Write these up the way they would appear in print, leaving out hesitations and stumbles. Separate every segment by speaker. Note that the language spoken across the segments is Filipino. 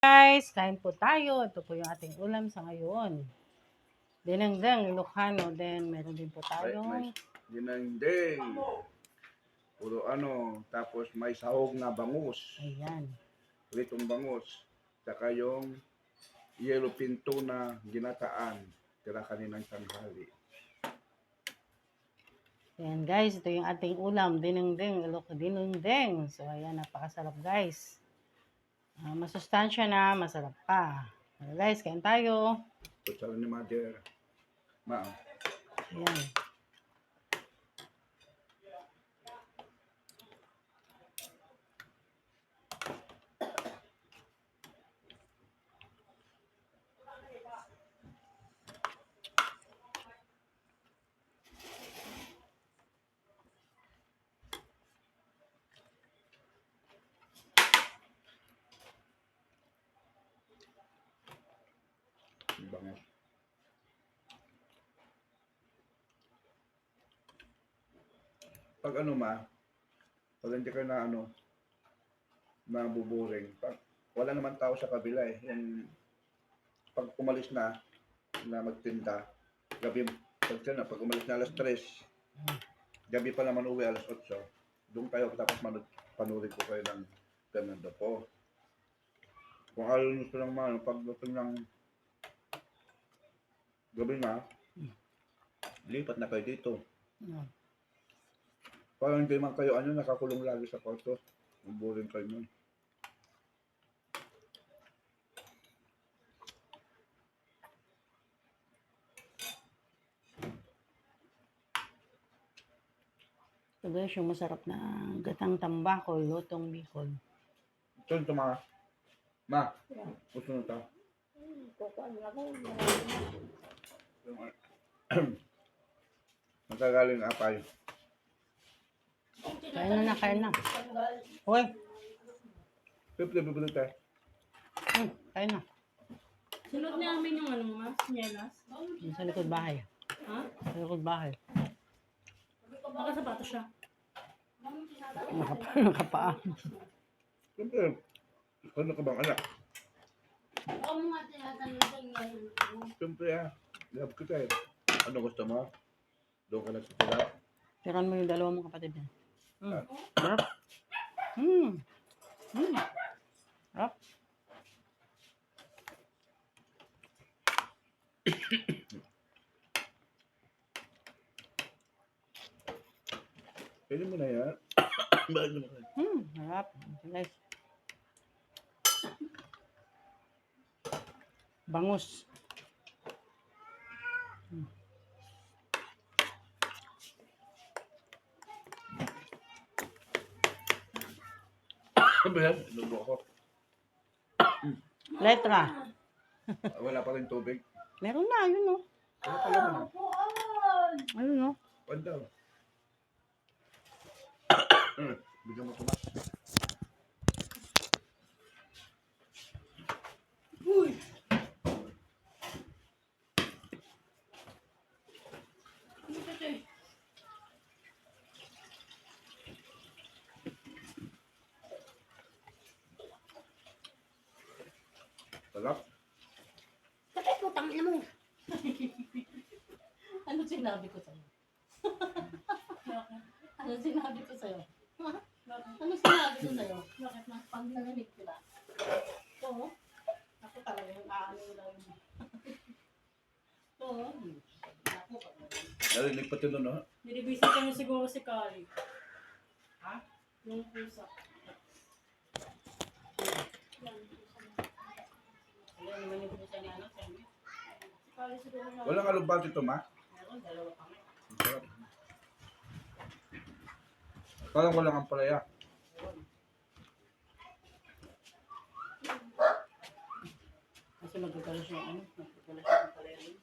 Speaker 1: Guys, kain po tayo. Ito po yung ating ulam sa ngayon. Dinengdeng, Ilocano. Then, meron din po tayong
Speaker 2: Dinengdeng. Puro tapos may sahog na bangus.
Speaker 1: ayan.
Speaker 2: Pritong bangus. Saka yung yellow pinto na ginataan. Tira kaninang tanghali.
Speaker 1: Ayan guys, ito yung ating ulam. Dinengdeng, Dinengdeng. So, ayan, napakasarap guys. Masustansya na, masarap pa. Guys, kain tayo.
Speaker 2: Kutsara ni Mother.
Speaker 1: Ayan.
Speaker 2: Bangus. Pag pag hindi ka na nabuboring, pag wala naman tao sa kabila yung pag umalis na magtinda, gabi, pag umalis na alas 3, gabi pa naman uwi alas 8, doon tayo tapos panurin ko kayo ng ganun po. Kung ayaw nyo lang pagdating ng gabi na, lipat na kayo dito. Parang hindi man kayo nakakulong lagi sa kwarto. Boring kayo nun.
Speaker 1: Ito guys, yung masarap na gatang tambakol, lutong bicol.
Speaker 2: Ito ito Ma, gusto na ito. Magkagaling apay.
Speaker 1: Kain na. Hoy.
Speaker 2: Bibili tayo.
Speaker 1: Kain na.
Speaker 3: Sunod namin yung sinyelas.
Speaker 1: Yung sa likod bahay.
Speaker 3: Ha?
Speaker 1: Sa likod bahay.
Speaker 3: Baka sapato siya.
Speaker 1: Nakapaa.
Speaker 2: Siyempre, ano ka bang anak?
Speaker 3: Ako mga tinatanong ngayon.
Speaker 2: Siyempre love kita Ano gusto mo? Doon ka nagsitira?
Speaker 1: Tiran mo yung dalawa mong kapatid niya. Sarap. Sarap.
Speaker 2: Pwede mo na yan.
Speaker 1: Sarap. Guys. Bangus.
Speaker 2: Ano ba yan? Inubo ako.
Speaker 1: Letra.
Speaker 2: Wala pa rin tubig.
Speaker 1: Meron na, yun no.
Speaker 2: Wala pa naman
Speaker 1: Ayun no.
Speaker 2: Panda. Bigyan mo ito
Speaker 3: Uy!
Speaker 2: Talap.
Speaker 3: Sakit mo, tangin mo. Ano sinabi ko sa'yo? Ano sinabi ko sa'yo? Ano sinabi ko sa'yo? Bakit na? Pag narinig ko na. Oo. Ako talaga yung aanin lang. Oo. Ako pa.
Speaker 2: Narinig pati nun
Speaker 3: Niribisa ko mo siguro si Kali. Ha? Yung pusa.
Speaker 1: Ayan naman yung pusa niya, Sammy.
Speaker 3: Si Kali siguro na.
Speaker 2: Walang alubal dito, Ma?
Speaker 1: Meron, dalawa kami.
Speaker 2: Sarap. Parang walang ampalaya.
Speaker 1: Kasi magkakalas yung magkakalas yung palayan.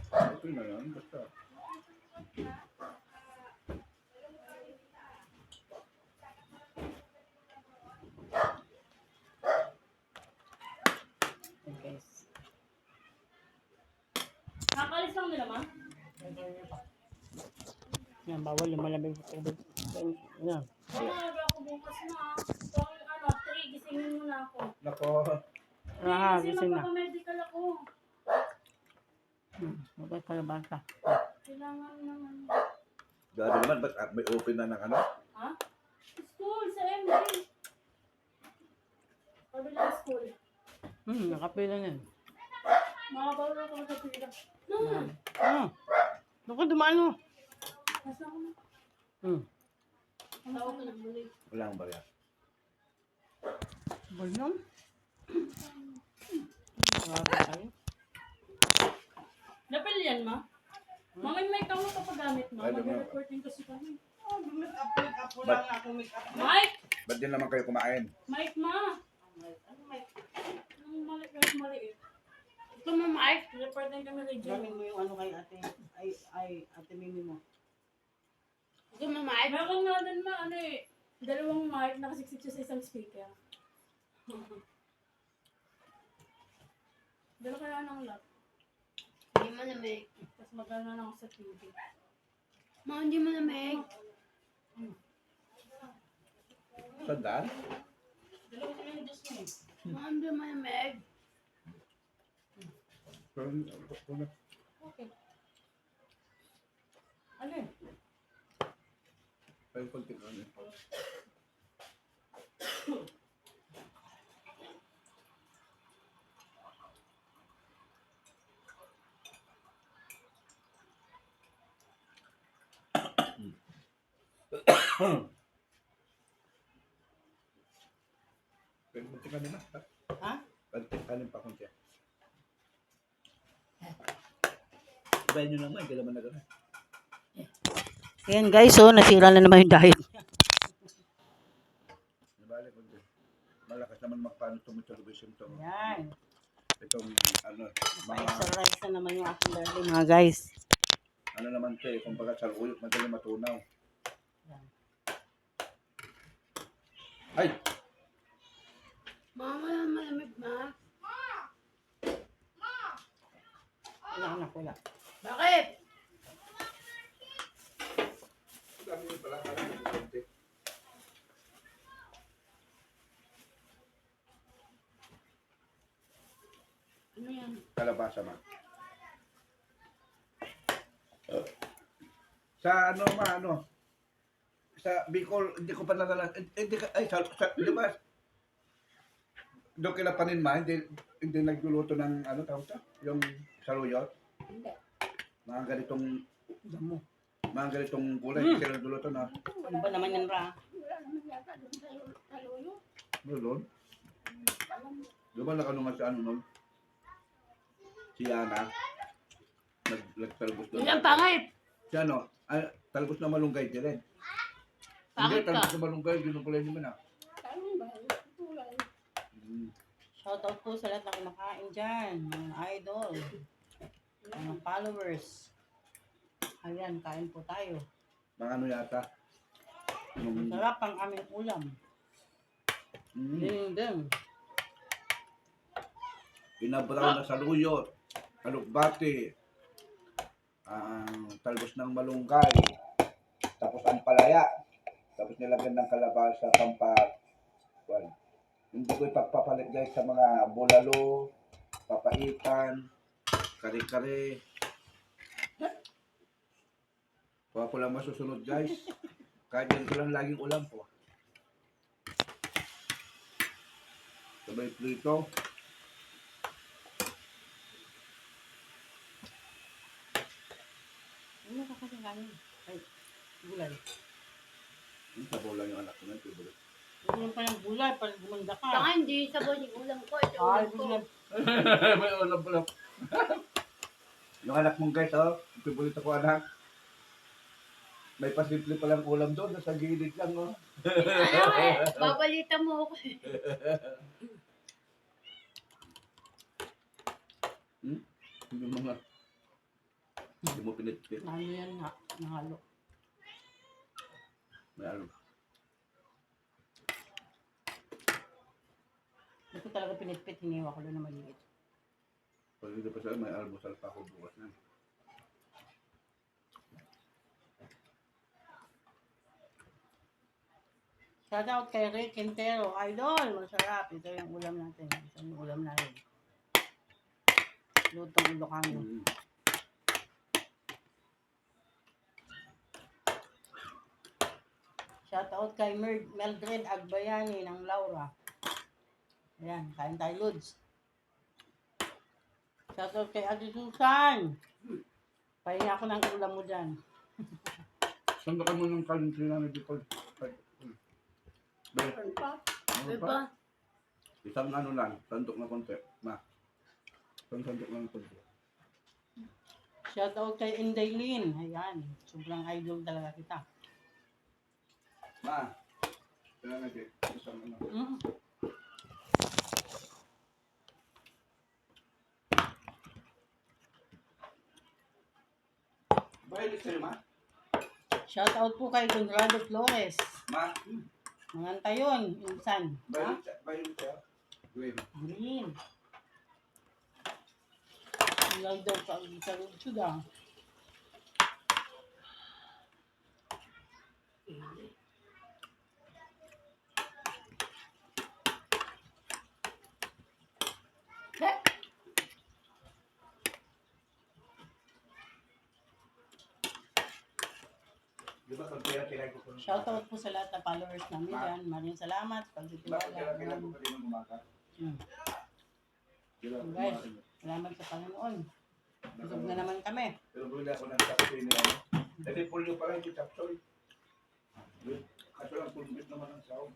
Speaker 2: Okay na yan, basta.
Speaker 1: Guys.
Speaker 3: Kakalis lang nila, ma?
Speaker 1: Yan, bawal yung malamig sa tubig. Yan.
Speaker 3: Ako bukas na.
Speaker 2: ako.
Speaker 1: Ah,
Speaker 3: Kasi
Speaker 1: gising na.
Speaker 3: magpapamedical ako.
Speaker 1: Huwag kalabasa.
Speaker 3: Kailangan naman.
Speaker 2: Grabe naman, ba't may open na ng ano?
Speaker 3: Ha? School sa MD. Kabilang school.
Speaker 1: Nakapila na yun.
Speaker 3: Makabawal ako sa pila. No.
Speaker 1: Doon ka dumaan mo.
Speaker 3: Nasa ako na. Tawag ko ng buli.
Speaker 2: Wala akong barya.
Speaker 1: Bulong? Grabe tayo.
Speaker 3: Napil yan, ma? Mga may kamo kapagamit, ma.
Speaker 2: Ay, dumi.
Speaker 3: Mag-reporting kasi kami.
Speaker 1: Make-up lang na ako, make-up.
Speaker 3: Mike!
Speaker 2: Ba't din naman kayo kumain?
Speaker 3: Mike, ma!
Speaker 1: Ano, Mike?
Speaker 3: Anong maliit?
Speaker 1: Ito mo, Mike.
Speaker 3: Reporting kami kay Joe.
Speaker 1: Gamit mo yung ano kay ate. Ate Mimi mo. Ito mo, Mike.
Speaker 3: Meron nga din, ma, ano eh. Dalawang mic nakasiksik siya sa isang speaker. Dala kaya ng lap.
Speaker 1: Hindi mo na, Mike.
Speaker 3: Tapos magana na ako sa TV.
Speaker 1: Ma, hindi mo na, Mike.
Speaker 2: Sandaan?
Speaker 1: Dalawa sila yung Diyos mo. Ma, hindi mo na, Mike.
Speaker 3: Okay. Ano yun?
Speaker 2: Ay, konting ano. Pero konting kanin na.
Speaker 1: Ha?
Speaker 2: Konting kanin pa konti. Bayan nyo naman, hindi naman na gano'n.
Speaker 1: Ayan guys, nasira na naman yung diet.
Speaker 2: Nabalik ko din. Malakas naman magpaano tumutulubisyon itong,
Speaker 1: Ayan.
Speaker 2: itong ano, mga,
Speaker 1: Pa-exercise na naman yung aking birthday mga guys.
Speaker 2: ano naman ito eh, kumbaga sa uyok, madaling matunaw. Ay!
Speaker 1: Mama, malamig na. Wala anak, wala. Bakit?
Speaker 2: Dami yun pala, parang konti.
Speaker 1: Ano yan?
Speaker 2: Kalabasa ma. Sa ano ma, ano? Sa Bicol, hindi ko pa nadala. Hindi ka, ay, di ba? Doon kinapanin ma, hindi nagluluto ng ano tawag sa? Yung saluyot.
Speaker 3: Hindi.
Speaker 2: Mga ganitong,
Speaker 1: Damo.
Speaker 2: mga ganitong gulay, hindi sila nagluluto na.
Speaker 1: Ano ba naman yan, Ra?
Speaker 3: Wala naman yata doon sa Taluyo.
Speaker 2: Ano doon? Di ba nakanungan sa ano nun? Si Yana. Nagtalbos doon.
Speaker 1: Yan, pangit!
Speaker 2: Si ano? Ay, talbos na malunggay din rin.
Speaker 1: Pangit
Speaker 2: Hindi,
Speaker 1: ka.
Speaker 2: talbos na malunggay, ginugulay naman ah.
Speaker 3: Tanong ba? Tulay.
Speaker 1: Shoutout po sa lahat na kumakain dyan. Mga idol. Mga followers. Ayan, kain po tayo.
Speaker 2: Mga ano yata. Yung,
Speaker 1: Sarap ang aming ulam. Ding.
Speaker 2: binabraw na saluyot, alukbati, talbos ng malunggay, tapos ang palaya, tapos nilagyan ng kalabasa, well, hindi ko ipagpapalit guys sa mga bulalo, papaitan, kare-kare. Kuha ko lang masusunod guys. Kahit yan ko lang laging ulam ko. Sabay prito.
Speaker 1: Ano ka kasi kanin? Ay, gulay.
Speaker 2: Sabaw lang yung anak ko na ito.
Speaker 1: Gulang pa ng gulay, para gumanda ka.
Speaker 3: Saka hindi sabon yung ulam ko. Ito
Speaker 1: Ay,
Speaker 3: ulam ko.
Speaker 1: gulay.
Speaker 2: May ulam. Yung anak mong guys, oh. Pibulit ako anak. May pasimple palang ulam doon. Nasa gilid lang, oh.
Speaker 3: Ano eh? Babalita mo ako.
Speaker 2: Yung mga... Hindi mo pinitpit.
Speaker 1: Ano yan, nahalo.
Speaker 2: May ano.
Speaker 1: Hindi ko talaga pinitpit, hiniwa ko doon na maliit.
Speaker 2: Pag hindi pa sa'yo, may almusal pa ako bukas na.
Speaker 1: Shout out kay Rick Quintero. Idol, masarap. Ito yung ulam natin. Ito yung ulam natin. Lutong Ilocano.
Speaker 2: Mm.
Speaker 1: Shout out kay Mildred Agbayani ng Laura. Ayan, kain tayo, Lods. Shout out kay Ate Susan. Pahinga ako ng ulam mo dyan.
Speaker 2: Sandakan mo ng country namin dito. Be,
Speaker 3: Ano pa?
Speaker 2: ano
Speaker 3: Ano
Speaker 2: pa?
Speaker 3: pa?
Speaker 2: Isang ano lang, sandok na konti. Ma. Isang sandok lang konti.
Speaker 1: Shout out kay Indaylin. Ayan, sobrang idol talaga kita.
Speaker 2: Ma. Kaya nga, isang ano.
Speaker 1: Mm.
Speaker 2: Bahay sa'yo, ma?
Speaker 1: Shout out po kay Conrado Flores.
Speaker 2: Ma?
Speaker 1: Manganta yun, insan. Ha?
Speaker 2: Bahay sa'yo? Gwen.
Speaker 1: Green. Ilang daw sa lutsud ah.
Speaker 2: Di ba pag kaya ko kung
Speaker 1: Shout out po sa lahat ng followers namin dyan. Maraming salamat sa
Speaker 2: Di ba pag kaya
Speaker 1: pagtitiwala.
Speaker 2: ko kanina umaga?
Speaker 1: Hmm.
Speaker 2: Di ba?
Speaker 1: Guys, salamat sa Panginoon. Busog na naman kami.
Speaker 2: Pero bumili ako ng chapsoy nila. Kasi pulyo pala yung chapsoy. Kaso lang pulbit naman ang sahog.